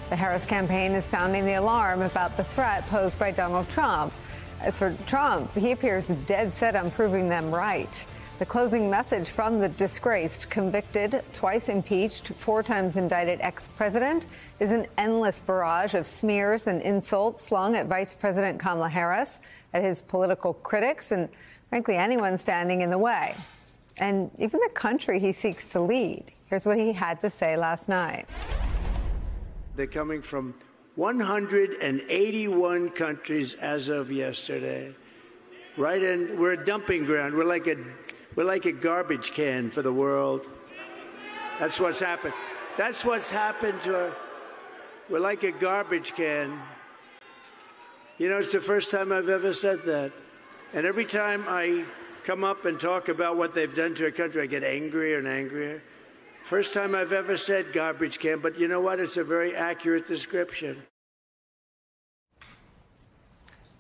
The Harris campaign is sounding the alarm about the threat posed by Donald Trump. As for Trump, he appears dead set on proving them right. The closing message from the disgraced, convicted, twice impeached, 4 times indicted ex-president is an endless barrage of smears and insults slung at Vice President Kamala Harris, at his political critics, and frankly, anyone standing in the way. And even the country he seeks to lead. Here's what he had to say last night. They're coming from 181 countries as of yesterday. Right, and we're a dumping ground. We're like a garbage can for the world. That's what's happened. That's what's happened to our. We're like a garbage can. You know, it's the first time I've ever said that. And every time I come up and talk about what they've done to a country, I get angrier and angrier. First time I've ever said garbage can, but you know what? It's a very accurate description.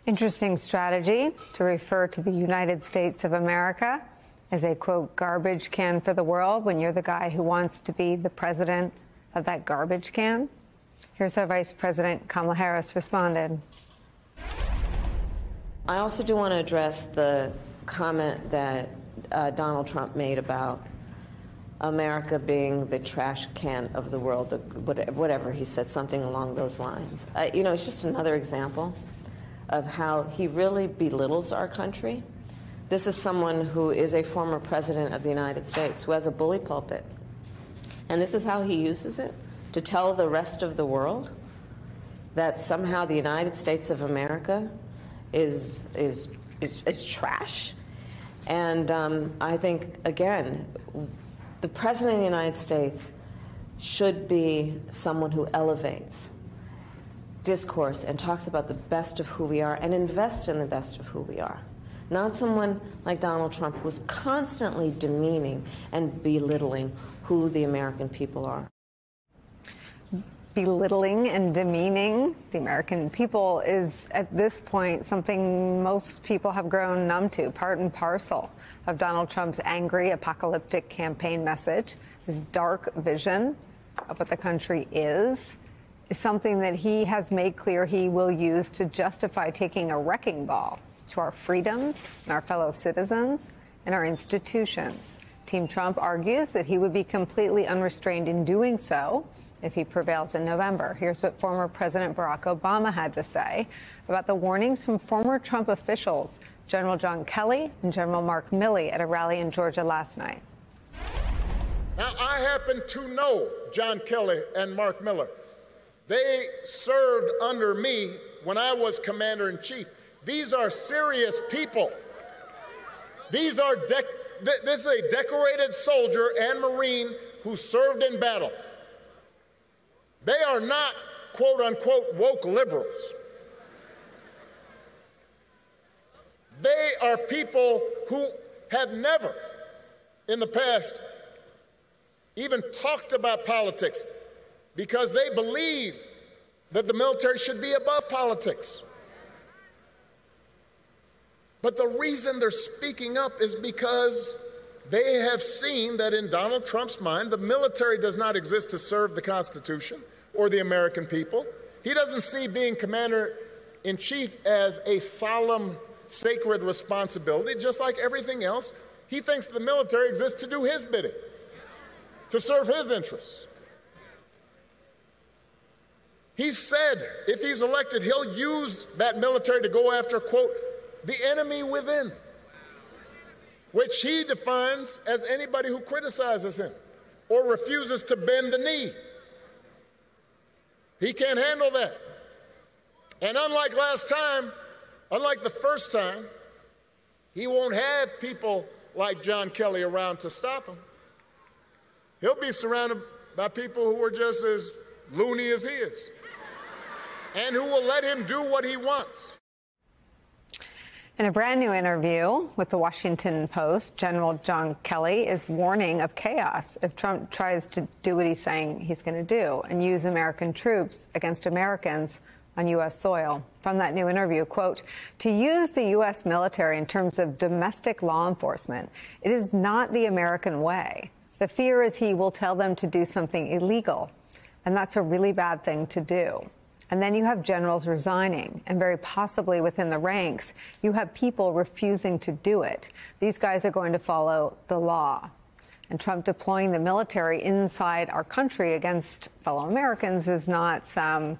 Interesting strategy to refer to the United States of America as a, quote, garbage can for the world when you're the guy who wants to be the president of that garbage can. Here's how Vice President Kamala Harris responded. I also do want to address the comment that Donald Trump made about America being the trash can of the world, whatever he said, something along those lines. You know, it's just another example of how he really belittles our country. This is someone who is a former president of the United States, who has a bully pulpit. And this is how he uses it, to tell the rest of the world that somehow the United States of America is trash. And I think, again, the President of the United States should be someone who elevates discourse and talks about the best of who we are and invests in the best of who we are. Not someone like Donald Trump who's constantly demeaning and belittling who the American people are. Belittling and demeaning the American people is, at this point, something most people have grown numb to, part and parcel of Donald Trump's angry, apocalyptic campaign message. His dark vision of what the country is something that he has made clear he will use to justify taking a wrecking ball to our freedoms and our fellow citizens and our institutions. Team Trump argues that he would be completely unrestrained in doing so if he prevails in November. Here's what former President Barack Obama had to say about the warnings from former Trump officials, General John Kelly and General Mark Milley, at a rally in Georgia last night. Now, I happen to know John Kelly and Mark Miller. They served under me when I was commander-in-chief. These are serious people. This is a decorated soldier and Marine who served in battle. They are not, quote-unquote, woke liberals. They are people who have never, in the past, even talked about politics because they believe that the military should be above politics. But the reason they're speaking up is because they have seen that in Donald Trump's mind, the military does not exist to serve the Constitution or the American people. He doesn't see being commander-in-chief as a solemn, sacred responsibility, just like everything else. He thinks the military exists to do his bidding, to serve his interests. He said if he's elected, he'll use that military to go after, quote, the enemy within, which he defines as anybody who criticizes him or refuses to bend the knee. He can't handle that. And unlike last time, unlike the first time, he won't have people like John Kelly around to stop him. He'll be surrounded by people who are just as loony as he is and who will let him do what he wants. In a brand new interview with the Washington Post, General John Kelly is warning of chaos if Trump tries to do what he's saying he's going to do and use American troops against Americans on U.S. soil. From that new interview, quote, to use the U.S. military in terms of domestic law enforcement, it is not the American way. The fear is he will tell them to do something illegal. and that's a really bad thing to do. And then you have generals resigning, and very possibly within the ranks, you have people refusing to do it. These guys are going to follow the law. And Trump deploying the military inside our country against fellow Americans is not some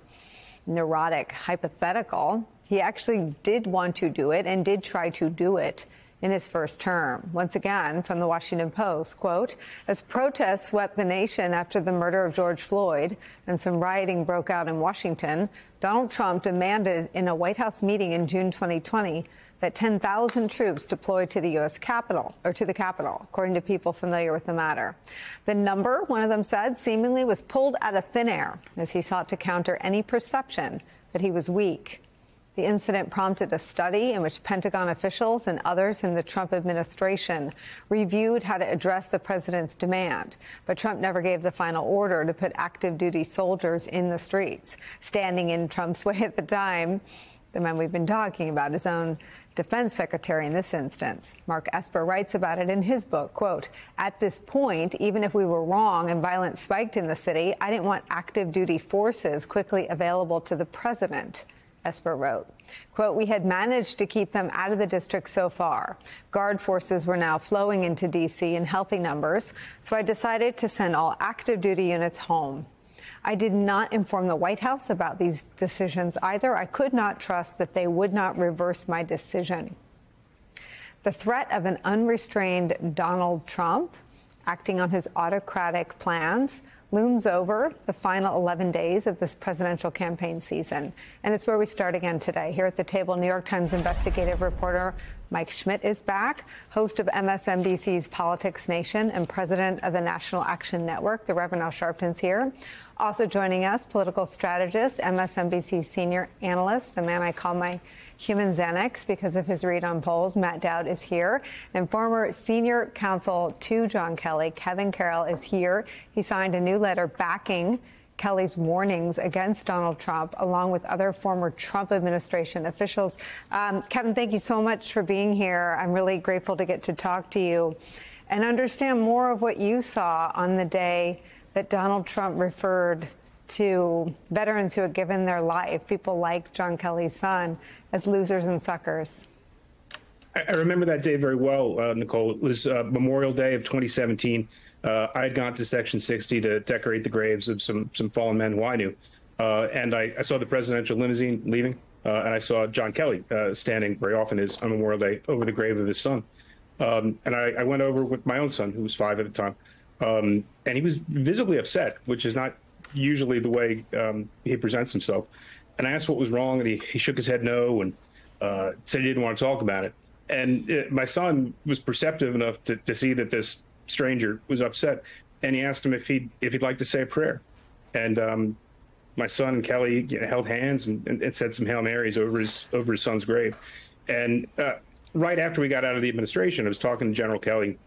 neurotic hypothetical. He actually did want to do it and did try to do it in his first term. Once again, from the Washington Post, quote, as protests swept the nation after the murder of George Floyd and some rioting broke out in Washington, Donald Trump demanded in a White House meeting in June 2020 that 10,000 troops deployed to the U.S. Capitol, or to the Capitol, according to people familiar with the matter. The number, one of them said, seemingly was pulled out of thin air as he sought to counter any perception that he was weak. The incident prompted a study in which Pentagon officials and others in the Trump administration reviewed how to address the president's demand. But Trump never gave the final order to put active duty soldiers in the streets. Standing in Trump's way at the time, the man we've been talking about, his own defense secretary in this instance. Mark Esper writes about it in his book, quote, at this point, even if we were wrong and violence spiked in the city, I didn't want active duty forces quickly available to the president. Esper wrote, quote, we had managed to keep them out of the district so far. Guard forces were now flowing into D.C. in healthy numbers, so I decided to send all active duty units home. I did not inform the White House about these decisions either. I could not trust that they would not reverse my decision. The threat of an unrestrained Donald Trump acting on his autocratic plans looms over the final 11 days of this presidential campaign season. And it's where we start again today. Here at the table, New York Times investigative reporter Mike Schmidt is back, host of MSNBC's Politics Nation and president of the National Action Network. The Reverend Al Sharpton's here. Also joining us, political strategist, MSNBC senior analyst, the man I call my human Xanax because of his read on polls, Matt Dowd is here. And former senior counsel to John Kelly, Kevin Carroll, is here. He signed a new letter backing Kelly's warnings against Donald Trump, along with other former Trump administration officials. Kevin, thank you so much for being here. I'm really grateful to get to talk to you and understand more of what you saw on the day that Donald Trump referred to veterans who had given their life, people like John Kelly's son, as losers and suckers. I remember that day very well, Nicolle. It was Memorial Day of 2017. I had gone to Section 60 to decorate the graves of some fallen men who I knew. And I saw the presidential limousine leaving, and I saw John Kelly standing, very often is on Memorial Day, over the grave of his son. And I went over with my own son, who was 5 at the time. And he was visibly upset, which is not usually the way he presents himself. And I asked what was wrong, and he shook his head no and said he didn't want to talk about it. And my son was perceptive enough to see that this stranger was upset, and he asked him if he'd like to say a prayer. And my son and Kelly held hands and said some Hail Marys over his son's grave. And right after we got out of the administration, I was talking to General Kelly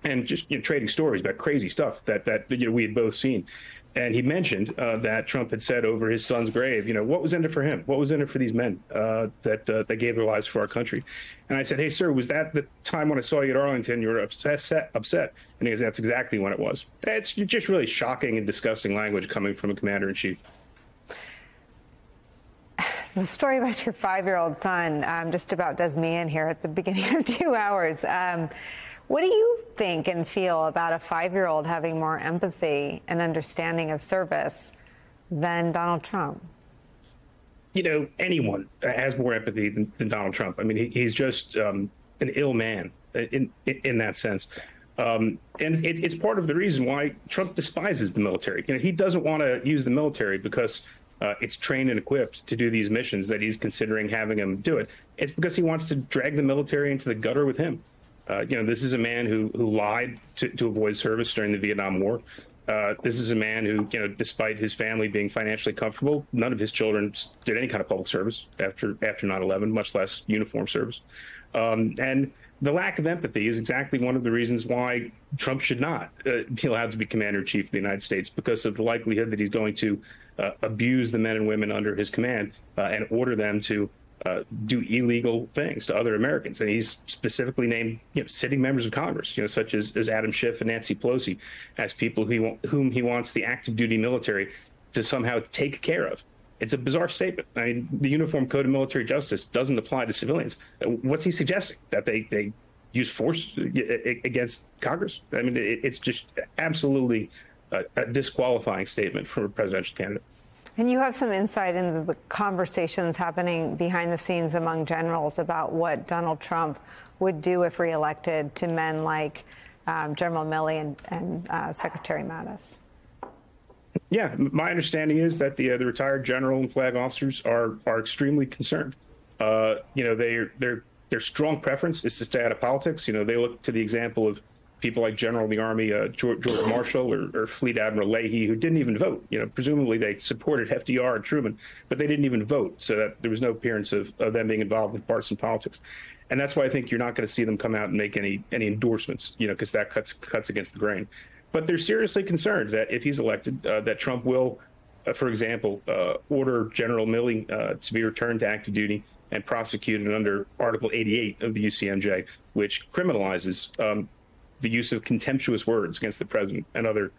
and just trading stories about crazy stuff that we had both seen. And he mentioned that Trump had said over his son's grave, what was in it for him? What was in it for these men that gave their lives for our country? And I said, hey, sir, was that the time when I saw you at Arlington, you were upset? And he goes, that's exactly when it was. It's just really shocking and disgusting language coming from a commander-in-chief. The story about your 5-year-old son just about does me in here at the beginning of 2 hours. What do you think and feel about a 5-year-old having more empathy and understanding of service than Donald Trump? Anyone has more empathy than Donald Trump. I mean, he's just an ill man in that sense. And it's part of the reason why Trump despises the military. He doesn't want to use the military because it's trained and equipped to do these missions that he's considering having them do it. It's because he wants to drag the military into the gutter with him. This is a man who lied to avoid service during the Vietnam War. This is a man who, despite his family being financially comfortable, none of his children did any kind of public service after 9/11, much less uniform service. And the lack of empathy is exactly one of the reasons why Trump should not be allowed to be commander-in-chief of the United States, because of the likelihood that he's going to abuse the men and women under his command and order them to do illegal things to other Americans. And he's specifically named sitting members of Congress, such as Adam Schiff and Nancy Pelosi, as people whom he wants the active duty military to somehow take care of. It's a bizarre statement. I mean, the Uniform Code of Military Justice doesn't apply to civilians. What's he suggesting? That they use force against Congress? I mean, it's just absolutely a disqualifying statement for a presidential candidate. And you have some insight into the conversations happening behind the scenes among generals about what Donald Trump would do if reelected to men like General Milley and Secretary Mattis. Yeah, my understanding is that the retired general and flag officers are extremely concerned. Their strong preference is to stay out of politics. They look to the example of people like General in the Army George Marshall or Fleet Admiral Leahy, who didn't even vote. Presumably they supported FDR and Truman, but they didn't even vote, so that there was no appearance of them being involved in partisan politics. And that's why I think you're not going to see them come out and make any endorsements, because that cuts against the grain. But they're seriously concerned that if he's elected, that Trump will, for example, order General Milley to be returned to active duty and prosecuted under Article 88 of the UCMJ, which criminalizes the use of contemptuous words against the president and other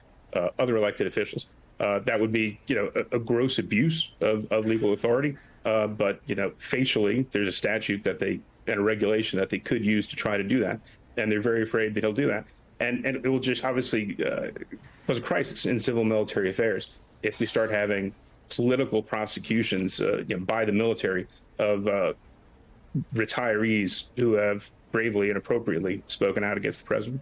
elected officials. That would be, a gross abuse of legal authority. But facially, there's a statute and a regulation that they could use to try to do that, and they're very afraid that he'll do that. And it will just obviously cause a crisis in civil military affairs if we start having political prosecutions by the military of retirees who have bravely and appropriately spoken out against the president.